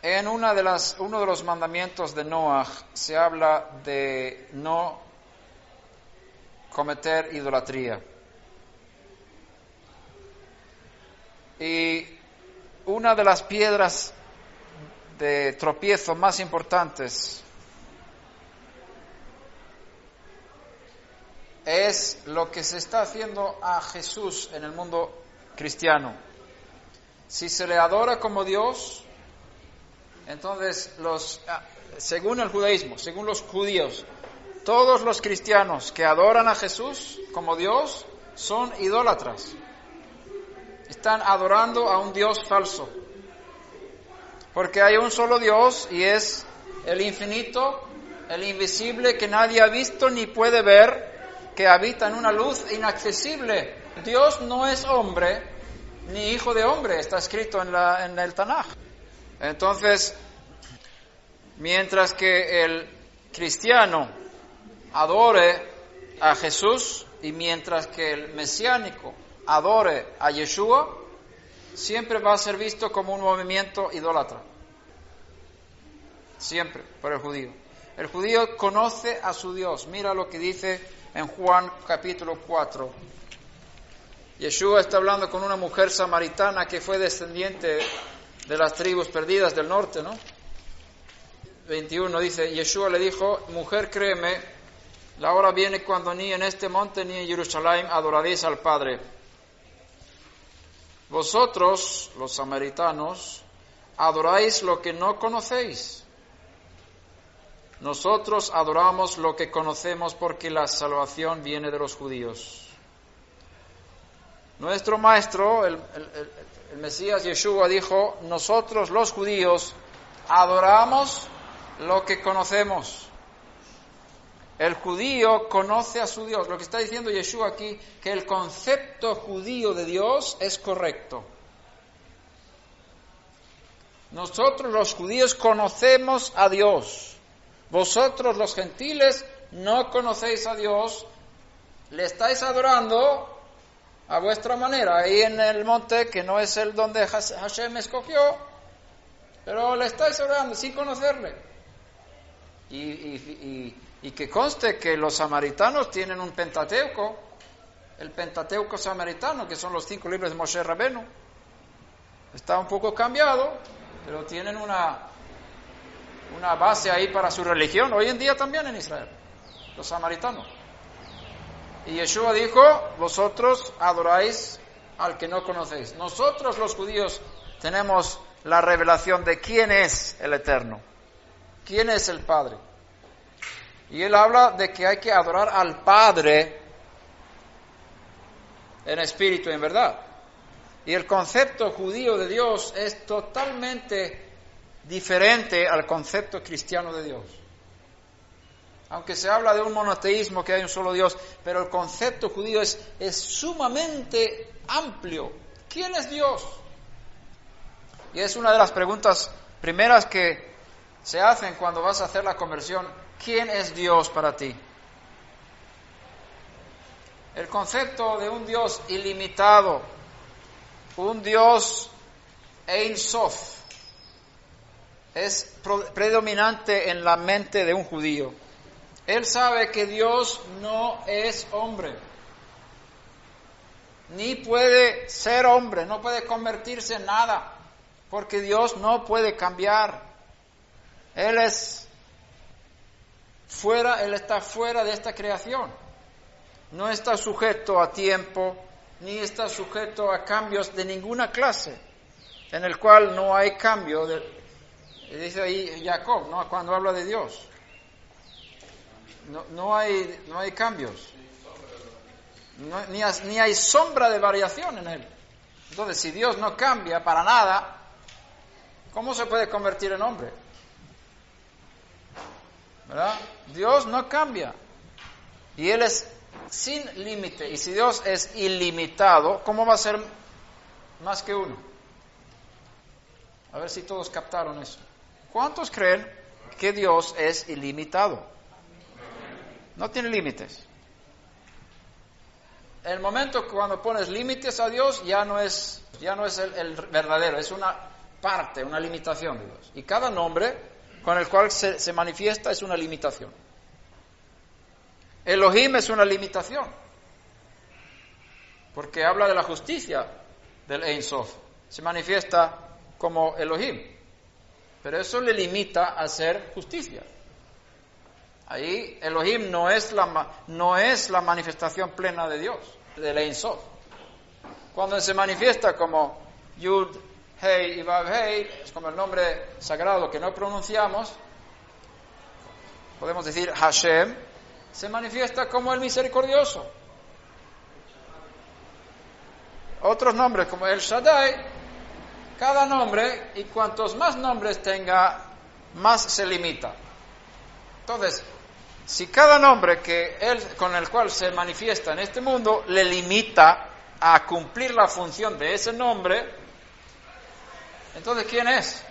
En uno de los mandamientos de Noaj se habla de no cometer idolatría. Y una de las piedras de tropiezo más importantes es lo que se está haciendo a Jesús en el mundo cristiano. Si se le adora como Dios, entonces según el judaísmo, según los judíos, todos los cristianos que adoran a Jesús como Dios son idólatras. Están adorando a un Dios falso. Porque hay un solo Dios y es el infinito, el invisible que nadie ha visto ni puede ver, que habita en una luz inaccesible. Dios no es hombre ni hijo de hombre, está escrito en el Tanaj. Entonces, mientras que el cristiano adore a Jesús y mientras que el mesiánico adore a Yeshua, siempre va a ser visto como un movimiento idólatra. Siempre, por el judío. El judío conoce a su Dios. Mira lo que dice en Juan capítulo 4. Yeshua está hablando con una mujer samaritana que fue descendiente de las tribus perdidas del norte, ¿no? 21 dice, Yeshua le dijo, mujer, créeme, la hora viene cuando ni en este monte ni en Jerusalén adoraréis al Padre. Vosotros, los samaritanos, adoráis lo que no conocéis. Nosotros adoramos lo que conocemos porque la salvación viene de los judíos. Nuestro maestro, el Mesías Yeshua, dijo, nosotros los judíos adoramos lo que conocemos. El judío conoce a su Dios. Lo que está diciendo Yeshua aquí, que el concepto judío de Dios es correcto. Nosotros los judíos conocemos a Dios. Vosotros los gentiles no conocéis a Dios, le estáis adorando a vuestra manera, ahí en el monte que no es el donde Hashem escogió, pero le estáis adorando sin conocerle. Y que conste que los samaritanos tienen un Pentateuco, el Pentateuco samaritano, que son los 5 libros de Moshe Rabenu. Está un poco cambiado, pero tienen una base ahí para su religión, hoy en día también en Israel, los samaritanos. Y Yeshua dijo, vosotros adoráis al que no conocéis. Nosotros los judíos tenemos la revelación de quién es el Eterno, quién es el Padre. Y él habla de que hay que adorar al Padre en espíritu y en verdad. Y el concepto judío de Dios es totalmente diferente al concepto cristiano de Dios. Aunque se habla de un monoteísmo, que hay un solo Dios, pero el concepto judío es sumamente amplio. ¿Quién es Dios? Y es una de las preguntas primeras que se hacen cuando vas a hacer la conversión. ¿Quién es Dios para ti? El concepto de un Dios ilimitado, un Dios Ein Sof, es predominante en la mente de un judío. Él sabe que Dios no es hombre, ni puede ser hombre, no puede convertirse en nada, porque Dios no puede cambiar. Él está fuera de esta creación. No está sujeto a tiempo, ni está sujeto a cambios de ninguna clase, en el cual no hay cambio. Dice ahí Jacob, ¿no? Cuando habla de Dios. No hay cambios. Ni hay sombra de variación en Él. Entonces, si Dios no cambia para nada, ¿cómo se puede convertir en hombre? ¿Verdad? Dios no cambia. Y Él es sin límite. Y si Dios es ilimitado, ¿cómo va a ser más que uno? A ver si todos captaron eso. ¿Cuántos creen que Dios es ilimitado? No tiene límites. El momento cuando pones límites a Dios ya no es el verdadero, es una parte, una limitación de Dios. Y cada nombre con el cual se manifiesta es una limitación. Elohim es una limitación, porque habla de la justicia del Ein Sof. Se manifiesta como Elohim, pero eso le limita a hacer justicia. Ahí Elohim no es la manifestación plena de Dios, del Ein Sof. Cuando se manifiesta como Yud, Hei y Vav Hei, es como el nombre sagrado que no pronunciamos, podemos decir Hashem, se manifiesta como el misericordioso. Otros nombres como El Shaddai, cada nombre, y cuantos más nombres tenga, más se limita. Entonces, si cada nombre con el cual se manifiesta en este mundo le limita a cumplir la función de ese nombre, entonces ¿quién es?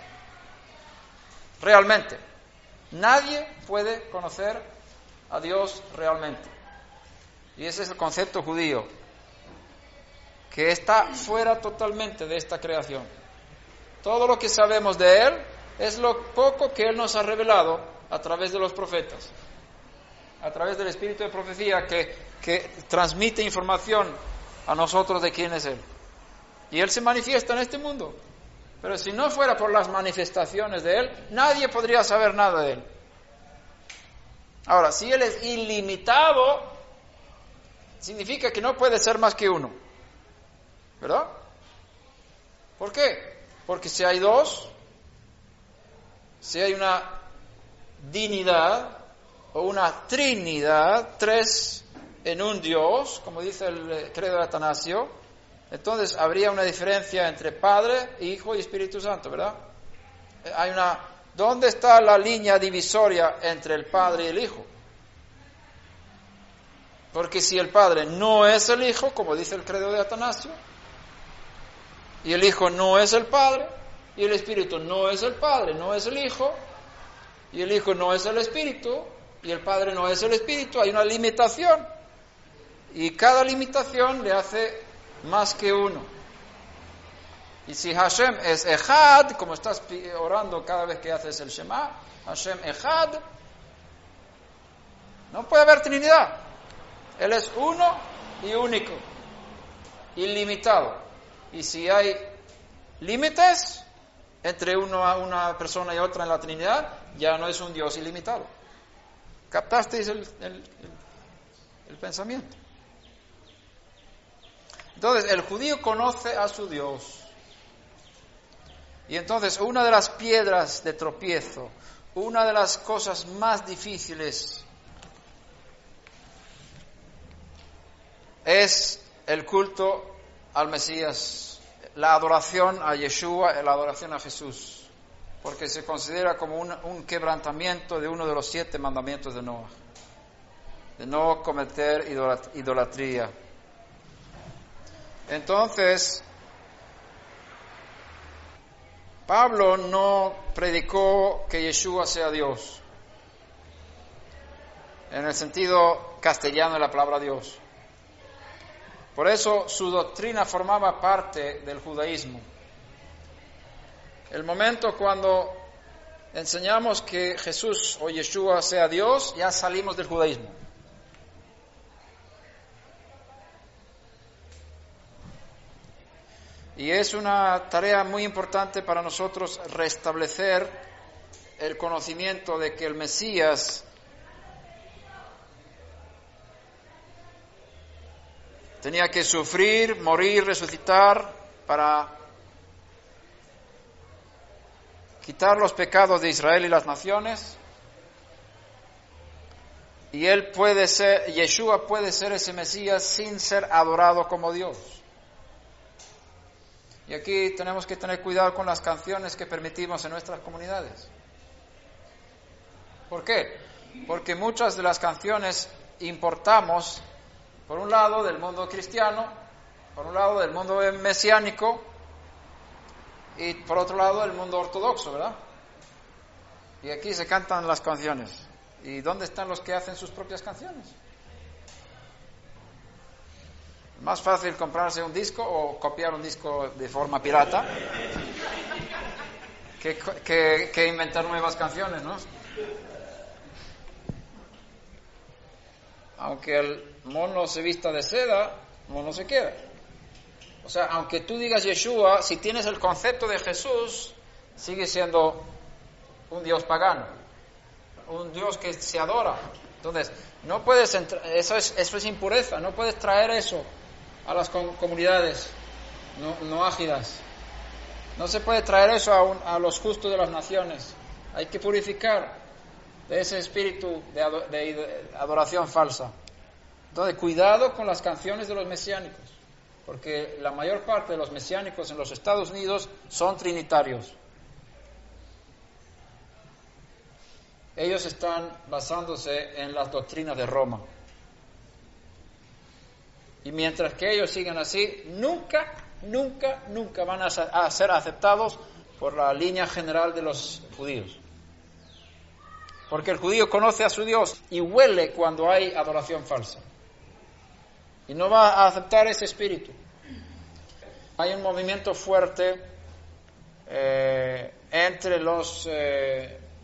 Realmente. Nadie puede conocer a Dios realmente. Y ese es el concepto judío, que está fuera totalmente de esta creación. Todo lo que sabemos de Él es lo poco que Él nos ha revelado a través de los profetas, a través del espíritu de profecía que transmite información a nosotros de quién es Él. Y Él se manifiesta en este mundo. Pero si no fuera por las manifestaciones de Él, nadie podría saber nada de Él. Ahora, si Él es ilimitado, significa que no puede ser más que uno. ¿Verdad? ¿Por qué? Porque si hay dos, si hay una divinidad o una trinidad, tres en un Dios, como dice el credo de Atanasio, entonces habría una diferencia entre Padre, Hijo y Espíritu Santo, ¿verdad? ¿Dónde está la línea divisoria entre el Padre y el Hijo? Porque si el Padre no es el Hijo, como dice el credo de Atanasio, y el Hijo no es el Padre, y el Espíritu no es el Padre, no es el Hijo, y el Hijo no es el Espíritu, y el Padre no es el Espíritu, hay una limitación. Y cada limitación le hace más que uno. Y si Hashem es Echad, como estás orando cada vez que haces el Shema, Hashem Echad, no puede haber Trinidad. Él es uno y único, ilimitado. Y si hay límites entre una persona y otra en la Trinidad, ya no es un Dios ilimitado. ¿Captasteis el pensamiento? Entonces, el judío conoce a su Dios. Y entonces, una de las piedras de tropiezo, una de las cosas más difíciles es el culto al Mesías, la adoración a Yeshua, la adoración a Jesús, porque se considera como un quebrantamiento de uno de los 7 mandamientos de Noah, de no cometer idolatría. Entonces, Pablo no predicó que Yeshua sea Dios, en el sentido castellano de la palabra Dios. Por eso su doctrina formaba parte del judaísmo. El momento cuando enseñamos que Jesús o Yeshua sea Dios, ya salimos del judaísmo. Y es una tarea muy importante para nosotros restablecer el conocimiento de que el Mesías tenía que sufrir, morir, resucitar para quitar los pecados de Israel y las naciones, Y Yeshua puede ser ese Mesías sin ser adorado como Dios. Y aquí tenemos que tener cuidado con las canciones que permitimos en nuestras comunidades. ¿Por qué? Porque muchas de las canciones importamos, por un lado, del mundo cristiano, por un lado, del mundo mesiánico, y por otro lado, del mundo ortodoxo, ¿verdad? Y aquí se cantan las canciones. ¿Y dónde están los que hacen sus propias canciones? Es más fácil comprarse un disco o copiar un disco de forma pirata que inventar nuevas canciones, ¿no? Aunque el mono se vista de seda, el mono se queda. O sea, aunque tú digas Yeshua, si tienes el concepto de Jesús, sigue siendo un Dios pagano, un Dios que se adora. Entonces, no puedes eso es impureza, no puedes traer eso a las comunidades no ágidas. No se puede traer eso a los justos de las naciones. Hay que purificar de ese espíritu de adoración falsa. Entonces, cuidado con las canciones de los mesiánicos, porque la mayor parte de los mesiánicos en los Estados Unidos son trinitarios. Ellos están basándose en las doctrinas de Roma. Y mientras que ellos sigan así, nunca van a ser aceptados por la línea general de los judíos. Porque el judío conoce a su Dios y huele cuando hay adoración falsa. Y no va a aceptar ese espíritu. Hay un movimiento fuerte entre los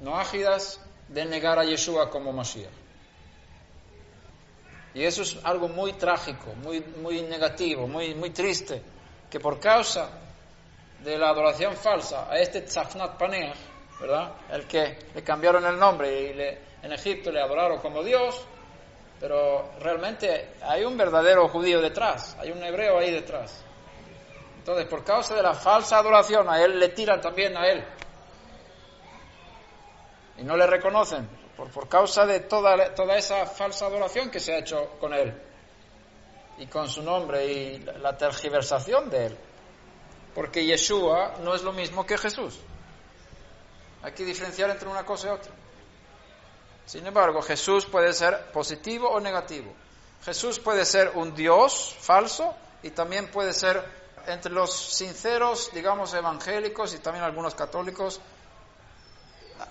noágidas de negar a Yeshua como Mashiach. Y eso es algo muy trágico, muy negativo, muy triste, que por causa de la adoración falsa a este Tzafnat Paneach, ¿verdad? El que le cambiaron el nombre y en Egipto le adoraron como Dios, pero realmente hay un verdadero judío detrás, hay un hebreo ahí detrás. Entonces, por causa de la falsa adoración, a él le tiran también a él. Y no le reconocen, por causa de toda esa falsa adoración que se ha hecho con él, y con su nombre, y la tergiversación de él. Porque Yeshua no es lo mismo que Jesús. Hay que diferenciar entre una cosa y otra. Sin embargo, Jesús puede ser positivo o negativo. Jesús puede ser un Dios falso y también puede ser, entre los sinceros, digamos, evangélicos y también algunos católicos,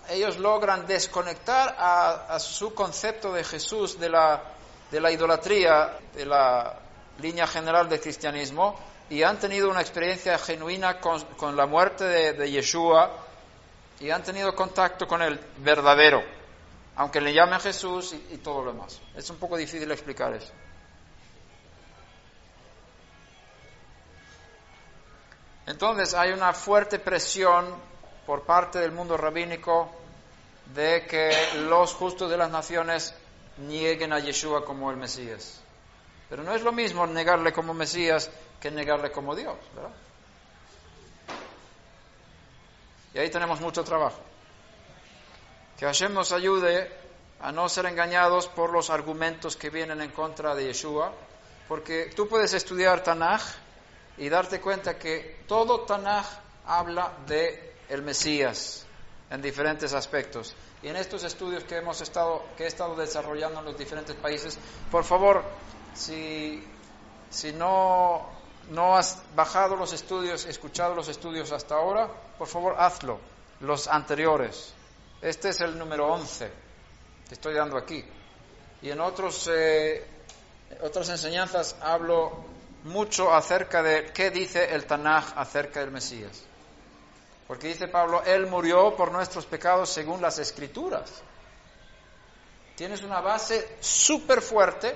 ellos logran desconectar a su concepto de Jesús de la idolatría, de la línea general del cristianismo, y han tenido una experiencia genuina con la muerte de Yeshua, y han tenido contacto con el verdadero, aunque le llamen Jesús y todo lo demás. Es un poco difícil explicar eso. Entonces hay una fuerte presión por parte del mundo rabínico de que los justos de las naciones nieguen a Yeshua como el Mesías. Pero no es lo mismo negarle como Mesías que negarle como Dios, ¿verdad? Y ahí tenemos mucho trabajo. Que Hashem nos ayude a no ser engañados por los argumentos que vienen en contra de Yeshua, porque tú puedes estudiar Tanaj y darte cuenta que todo Tanaj habla de el Mesías en diferentes aspectos. Y en estos estudios que he estado desarrollando en los diferentes países, por favor, si no has bajado los estudios, escuchado los estudios hasta ahora, por favor hazlo, los anteriores. Este es el número 11 que estoy dando aquí. Y en otras enseñanzas hablo mucho acerca de qué dice el Tanaj acerca del Mesías. Porque dice Pablo, Él murió por nuestros pecados según las Escrituras. Tienes una base súper fuerte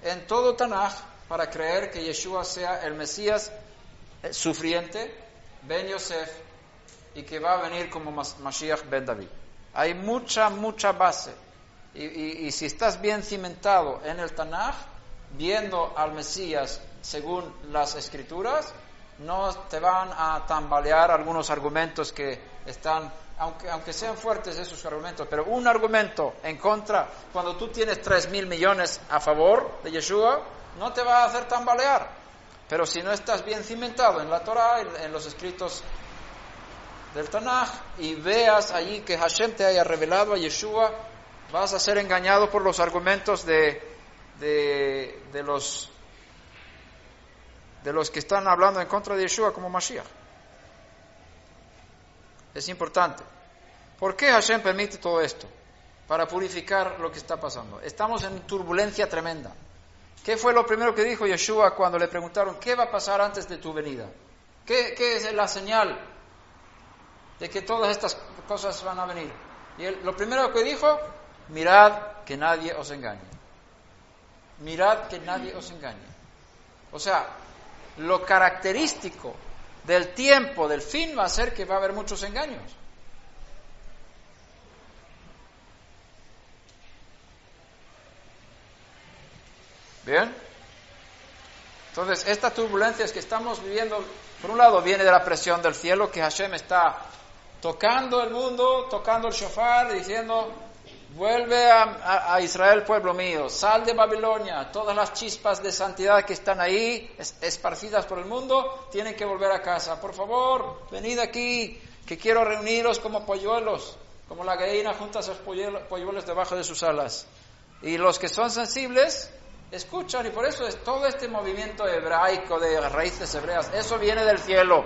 en todo Tanaj para creer que Yeshua sea el Mesías sufriente, Ben Yosef, y que va a venir como Mashiach Ben David. Hay mucha base. Y si estás bien cimentado en el Tanaj, viendo al Mesías según las Escrituras, no te van a tambalear algunos argumentos que están aunque sean fuertes esos argumentos, pero un argumento en contra, cuando tú tienes 3.000 millones a favor de Yeshua, no te va a hacer tambalear. Pero si no estás bien cimentado en la Torah, en los escritos del Tanaj, y veas allí que Hashem te haya revelado a Yeshua, vas a ser engañado por los argumentos de los que están hablando en contra de Yeshua como Mashiach. Es importante. ¿Por qué Hashem permite todo esto? Para purificar lo que está pasando. Estamos en turbulencia tremenda. ¿Qué fue lo primero que dijo Yeshua cuando le preguntaron qué va a pasar antes de tu venida? ¿Qué es la señal de que todas estas cosas van a venir? Y lo primero que dijo, mirad que nadie os engañe. Mirad que nadie os engañe. O sea, lo característico del tiempo, del fin, va a ser que va a haber muchos engaños. ¿Bien? Entonces, esta turbulencia que estamos viviendo, por un lado, viene de la presión del cielo, que Hashem está tocando el mundo, tocando el shofar, diciendo: vuelve a Israel, pueblo mío, sal de Babilonia, todas las chispas de santidad que están ahí, esparcidas por el mundo, tienen que volver a casa. Por favor, venid aquí, que quiero reuniros como polluelos, como la gallina junta a sus polluelos debajo de sus alas. Y los que son sensibles escuchan, y por eso es todo este movimiento hebraico de raíces hebreas, eso viene del cielo.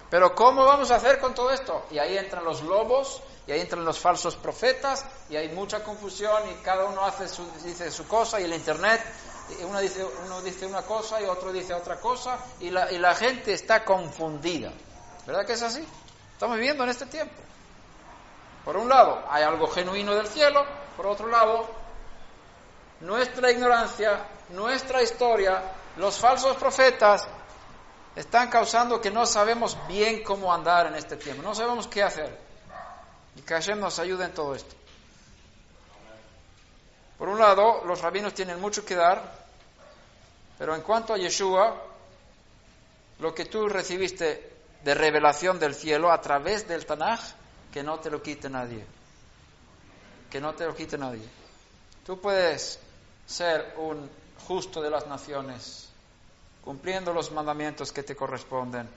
Pero ¿cómo vamos a hacer con todo esto? Y ahí entran los lobos, y ahí entran los falsos profetas, y hay mucha confusión, y cada uno dice su cosa, y el internet, uno dice una cosa y otro dice otra cosa, y la gente está confundida. ¿Verdad que es así? Estamos viviendo en este tiempo. Por un lado, hay algo genuino del cielo, por otro lado, nuestra ignorancia, nuestra historia, los falsos profetas están causando que no sabemos bien cómo andar en este tiempo, no sabemos qué hacer. Y que Hashem nos ayude en todo esto. Por un lado, los rabinos tienen mucho que dar, pero en cuanto a Yeshua, lo que tú recibiste de revelación del cielo a través del Tanaj, que no te lo quite nadie. Que no te lo quite nadie. Tú puedes ser un justo de las naciones, cumpliendo los mandamientos que te corresponden,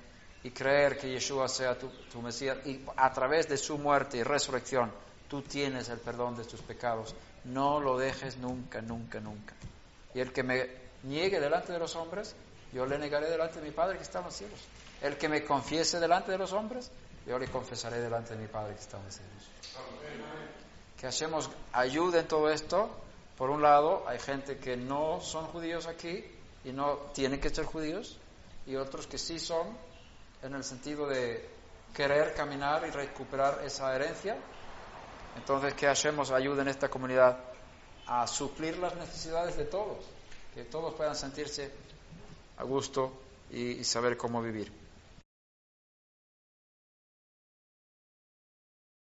y creer que Yeshua sea tu Mesías, y a través de su muerte y resurrección tú tienes el perdón de tus pecados. No lo dejes nunca, nunca, nunca. Y el que me niegue delante de los hombres, yo le negaré delante de mi Padre que está en los cielos. El que me confiese delante de los hombres, yo le confesaré delante de mi Padre que está en los cielos. Que Hashem nos ayude en todo esto. Por un lado, hay gente que no son judíos aquí y no tienen que ser judíos, y otros que sí son, en el sentido de querer caminar y recuperar esa herencia. Entonces, que Hashem nos ayude en esta comunidad a suplir las necesidades de todos, que todos puedan sentirse a gusto y saber cómo vivir.